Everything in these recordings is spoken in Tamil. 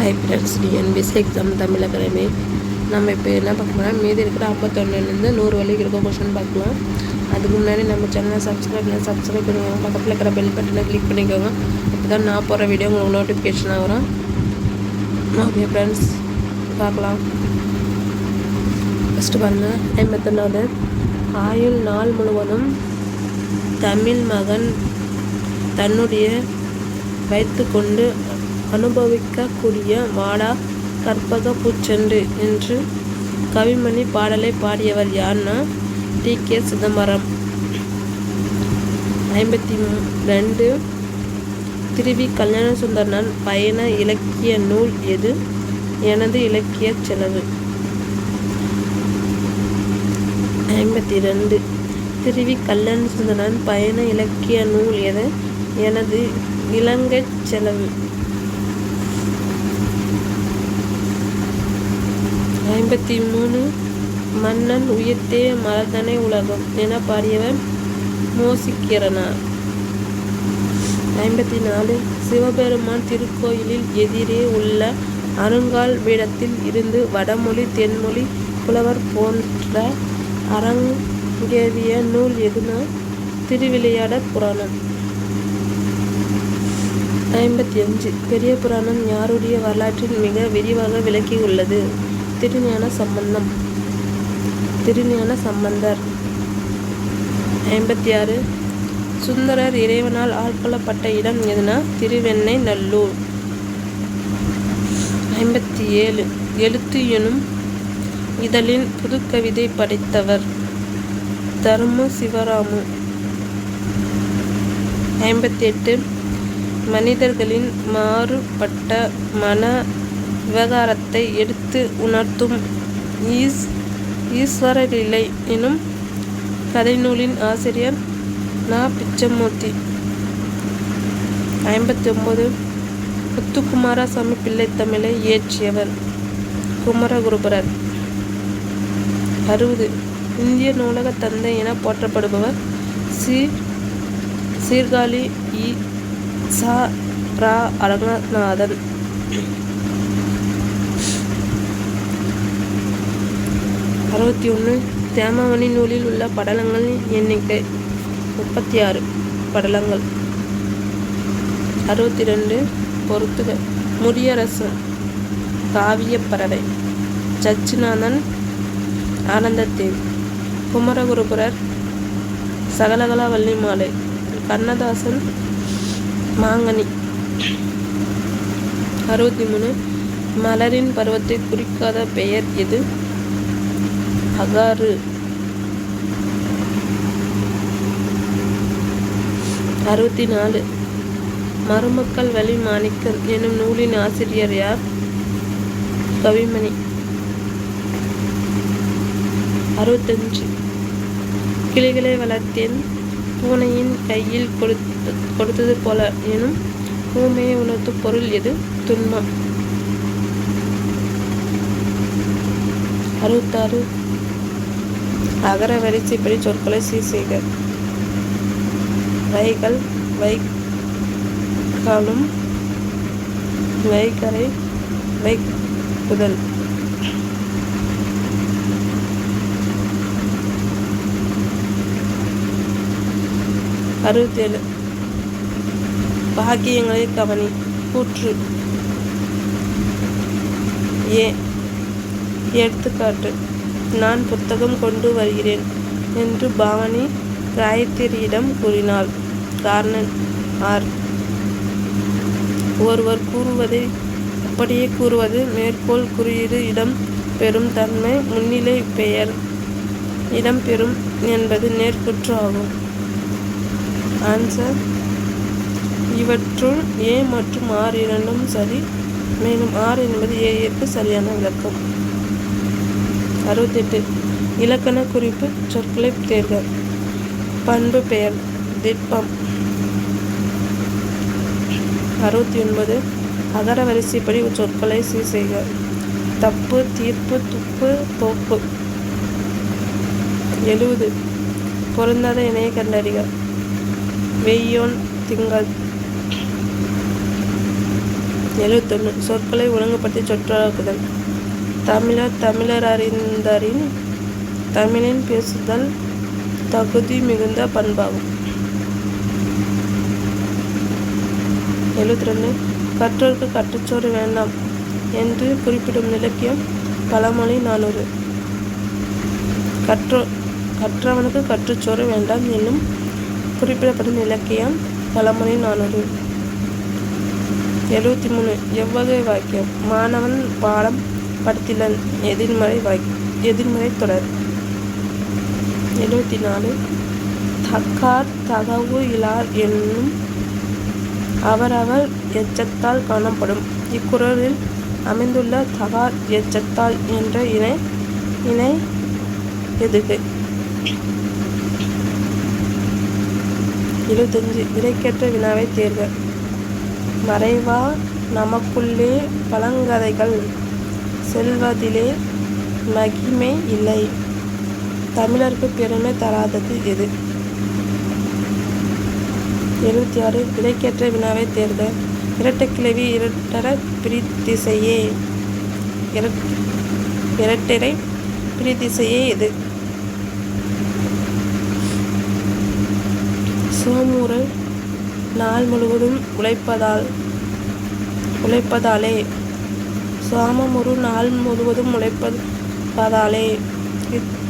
Hi friends, TNPSC exam Tamil academy. நம்ம இப்போ என்ன பார்க்க போனால் மீதி இருக்கிற 51லேருந்து 100 வரைக்கும் இருக்க கொஷின் பார்க்கலாம். அதுக்கு முன்னாடி நம்ம சேனலை சப்ஸ்கிரைப் பண்ணிக்கோங்க. பக்கத்தில் இருக்கிற பெல் பட்டனை கிளிக் பண்ணிக்கோங்க. அப்போ தான் நான் போகிற வீடியோ உங்களுக்கு நோட்டிஃபிகேஷனாக வரும். ஓகே ஃப்ரெண்ட்ஸ், பார்க்கலாம். ஃபஸ்ட்டு பாருங்கள், 51வது. ஆயுள் நாள் முழுவதும் தமிழ் மகன் தன்னுடைய வைத்து கொண்டு அனுபவிக்கக்கூடிய வாடா கற்பக பூச்செண்டு என்று கவிமணி பாடலை பாடியவர் யார்னா டி.கே. சிதம்பரம். 52. திருவி கல்யாணசுந்தரனார் பயண இலக்கிய நூல் எது? எனது இலக்கிய செலவு. 52. திருவி கல்யாணசுந்தரனார் பயண இலக்கிய நூல் எது? எனது இலங்கை செலவு. 53. மன்னன் உயிர்த்தே மலர்தனை உலகம் என பாடியவர் மோசிக்கிறனார். 54. சிவபெருமான் திருக்கோயிலில் எதிரே உள்ள அருங்கால் பீடத்தில் இருந்து வடமொழி தென்மொழி புலவர் போன்ற அரங்கேறிய நூல் எதுனா திருவிளையாடற் புராணம். 55. பெரிய புராணம் யாருடைய வரலாற்றில் மிக விரிவாக விளக்கியுள்ளது? திருஞான சம்பந்தர். 56. சுந்தரர் இறைவனால் ஆட்கொள்ளப்பட்ட இடம் எதுனா திருவெண்ணை நல்லூர். 57. எழுத்து எனும் இதழின் புதுக்கவிதை படைத்தவர் தர்ம சிவராமு. 58. மனிதர்களின் மாறுபட்ட மன விவகாரத்தை எடுத்து உணர்த்தும் ஈஸ்வரலீலை எனும் கதை நூலின் ஆசிரியர் நா. பிச்சமூர்த்தி. 59. முத்துக்குமாரசாமி பிள்ளை தமிழை இயற்றியவர் குமரகுருபரர். 60. இந்திய நூலக தந்தை என போற்றப்படுபவர் சீர்காழி ச. ரா. அரங்கநாதன். 61. தேமாவணி நூலில் உள்ள படலங்களின் எண்ணிக்கை 36 படலங்கள். 62. பொறுத்துக. முடியரசன் காவியப்பறவை. சச்சிநாதன் ஆனந்தத்தேவி. குமரகுருபரர் சகலகலா வள்ளி மாலை. கண்ணதாசன் மாங்கனி. 63. மலரின் பருவத்தை குறிக்காத பெயர் எது? அகாறு. 64. மருமக்கள் வழி மாணிக்கம் எனும் நூலின் ஆசிரியர் யார்? கவிமணி. 65. கிளிகளை வளர்த்தேன் பூனையின் கையில் கொடுத்தது போல எனும் ஊமையை உணர்த்தும் பொருள் எது? துன்பம். 66. அகர வரிசைப்படி சொற்களை சீர் செய்க. வைகள் வைக்காலும் வைகரை வைக்குதல். 67. பாக்கியங்களை கவனி. கூற்று. எடுத்துக்காட்டு. நான் புத்தகம் கொண்டு வருகிறேன் என்று பாவனி காயத்ரியிடம் கூறினாள். காரணன் ஆர். ஒருவர் கூறுவதை அப்படியே கூறுவது மேற்கோள் குறியீடு இடம் பெறும் தன்மை முன்னிலை பெயர் இடம்பெறும் என்பது நேர்குற்று ஆகும். ஆன்சர். இவற்றுள் ஏ மற்றும் ஆர் இரண்டும் சரி, மேலும் ஆர் என்பது ஏற்கு சரியான விளக்கம். 68. இலக்கண குறிப்பு சொற்களை தேர்க. பண்பு பெயர் திட்பம். 69. அகர வரிசைப்படி சொற்களை சீர் செய்க. தப்பு, தீர்ப்பு, துப்பு, தோப்பு. 70. பொருந்தாத இணையை கண்டறிக. வெய்யோன் திங்கள். 71 சொற்களை ஒழுங்குபடுத்தி சொற்றொடராக்குதல். தமிழர் அறிந்தரின் தமிழின் பேசுதல் தகுதி மிகுந்த பண்பாகும். 72 கற்றோர்க்கு கட்டுச்சோறு வேண்டாம் என்று குறிப்பிடும் இலக்கியம் பழமொழி 400. கற்றவனுக்கு கற்றுச்சோறு வேண்டாம் என்னும் குறிப்பிடப்படும் இலக்கியம் பழமொழி 400. 73 எவ்வகை வாக்கியம்? மாணவன் பாடம் படித்திலன் எதிர்மறை தொடர். 74 தக்கார் தகவு இலார் என்னும் அவரவர் எச்சத்தால் காணப்படும். இக்குறளில் அமைந்துள்ள தகார் எச்சத்தால் என்ற இணை எதுகை. 75 விடைக்கேற்ற வினாவை தேர்க. மறைவா நமக்குள்ளே பழங்கதைகள் செல்வதிலே மகிமை இல்லை. தமிழருக்கு பெருமை தராதது எது? 76 விடைக்கேற்ற வினாவை தேர்க. இரட்டைக்கிளவி இரட்டரை பிரிதிசையே எது? சோமுறை நாள் முழுவதும் உழைப்பதாலே சாமமுறு நாள் முழுவதும் உழைப்பதாலே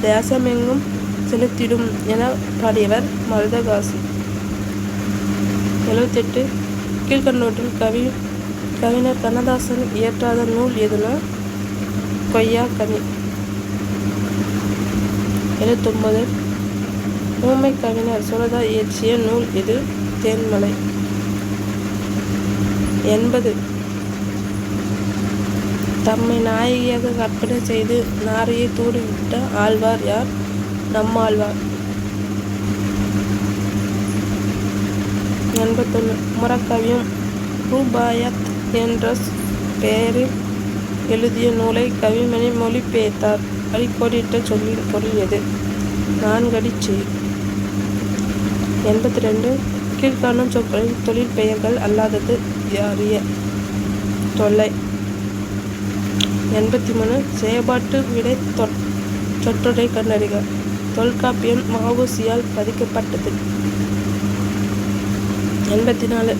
தேசமெங்கும் செலுத்திடும் என பாடியவர் மருதகாசி. 78 கீழ்கண்ணோட்டில் கவிஞர் கண்ணதாசன் இயற்றாத நூல் எதுனா கொய்யாக்கனி. 79 ஊமை கவிஞர் சுரதா இயற்றிய நூல் எது? தேன்மலை. 80 தம்மை நாயகியாக கற்பனை செய்து நாரையை தூண்டிவிட்ட ஆழ்வார் யார்? நம்மாழ்வார். 81 முரக்கவியும் ரூபாயத் என்ற பெயரில் எழுதிய நூலை கவிமணி மொழிபெயர்த்தார். அடிக்கோடிட்ட சொல்லின் பொருள் எது? நான்கடிச் செய். 82 கீழ்காணும் சொற்களின் தொழில் பெயர்கள் அல்லாதது அறிய. தொல்லை. 83 செயற்பாட்டு விடை சொற்றொடரை கண்டறிக. தொல்காப்பியம் வ.உ.சி.யால் பதிக்கப்பட்டது. 84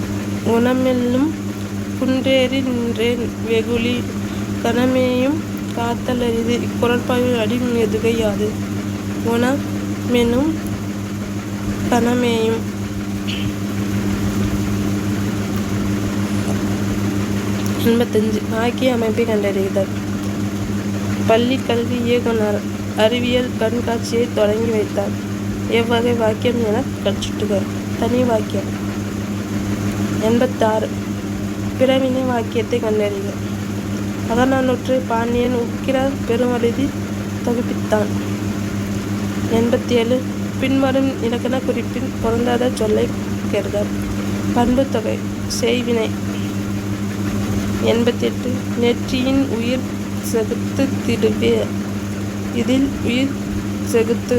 குணமெல்லும் குன்றேறி நின்றேன் வெகுளி கணமேயும் காத்தல் அரிது. இக்குறட்பாவின் அடி எதுகை யாது? குணமெனும் கணமேயும். 85 ஆக்கிய அமைப்பை கண்டறிதல். பள்ளி கல்வி இயக்குனர் அறிவியல் கண்காட்சியை தொடங்கி வைத்தார். எவ்வகை வாக்கியம் என கற்றுட்டுக. தனி வாக்கியம். 86 பிறவினை வாக்கியத்தை கண்டறிக. அகநானூற்றை பாண்டியன் உக்கிர பெருமழுதி தொகுப்பித்தான். 87 பின்வரும் இலக்கண குறிப்பின் பொருந்தாத சொல்லை கேட்க. பண்பு தொகை செய்வினை. 88 நெற்றியின் உயிர் செகுத்து திடுவே. இதில் உயிர் செகுத்து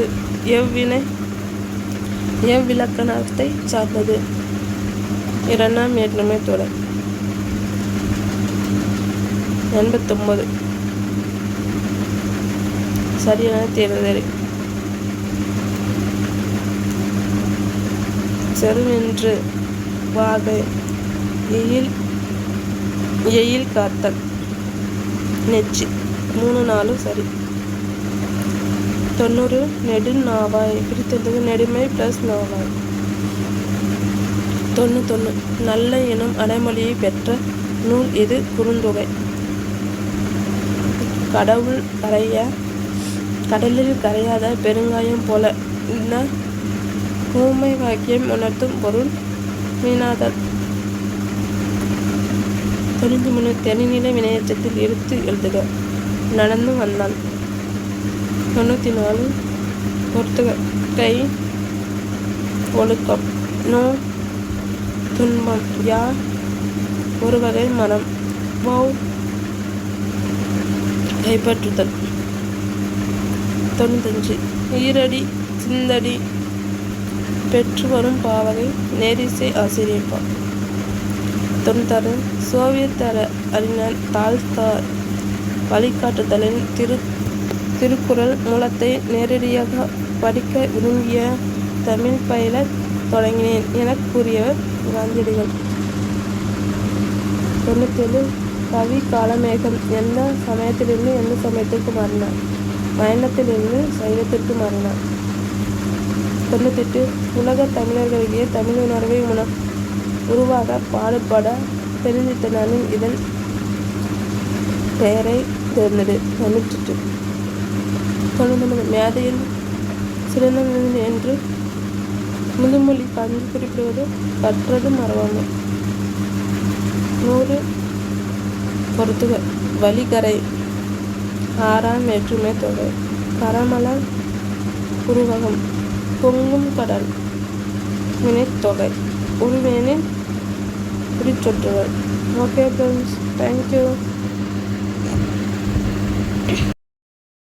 எவ்விலக்கணத்தை சார்ந்தது? இரண்டாம் வேற்றுமை தொடர். 89 சரியான தேர்தல். செருவென்று வாகை எயில் காத்தல். நெச்சி 3 4 சரி. 90 நெடுநாவாய் பிரித்தது நெடுமை + நாவாய். 91 நல்ல எனும் அடைமொழியை பெற்ற நூல் எது? குறுந்தொகை. கடலில் கரையாத பெருங்காயம் போல இந்த ஊமை வாக்கியம் உணர்த்தும் பொருள் மீனாதல். 93 தென்னிநில வினையச்சத்தில் எடுத்து எழுதுக. நடந்து வந்தான். 94 பொறுத்துக. கை ஒழுக்கம். நோ துன்பம். யா ஒரு வகை மரம். வௌ கைப்பற்றுதல். 95 ஈரடி சிந்தடி பெற்று வரும் பாவகை நேரிசை ஆசிரியப்பா. 96 சோவியத் அறிஞர் டால்ஸ்டாய் வழிகாட்டுதலில் திருக்குறள் மூலத்தை நேரடியாக படிக்க விரும்பிய தமிழ் பயில தொடங்கினேன் என கூறியவர் காந்தியடிகள். 97 கவி காலமேகம் எந்த சமயத்திலிருந்து எந்த சமயத்திற்கு மாறினார்? பயணத்திலிருந்து சைவத்திற்கு மாறினார். 98 உலக தமிழர்களிடையே தமிழ் உணர்வை உருவாக பாடுபட பெருந்திட்டனின் இதழ் பெயரை தேர்ந்தெடு. 98 மேதையில் சிறந்த என்று முதுமொழி காஞ்சி குறிப்பிடுவது கற்றது மறவாமை. 100 பொறுத்துக வழிகரை 6ஆம் வேற்றுமை தொகை கரமலர் உருவகம் பொங்கும் கடல் வினைத்தொகை உருவேனின் குறிச்சொற்றுகள். Okay friends, thank you.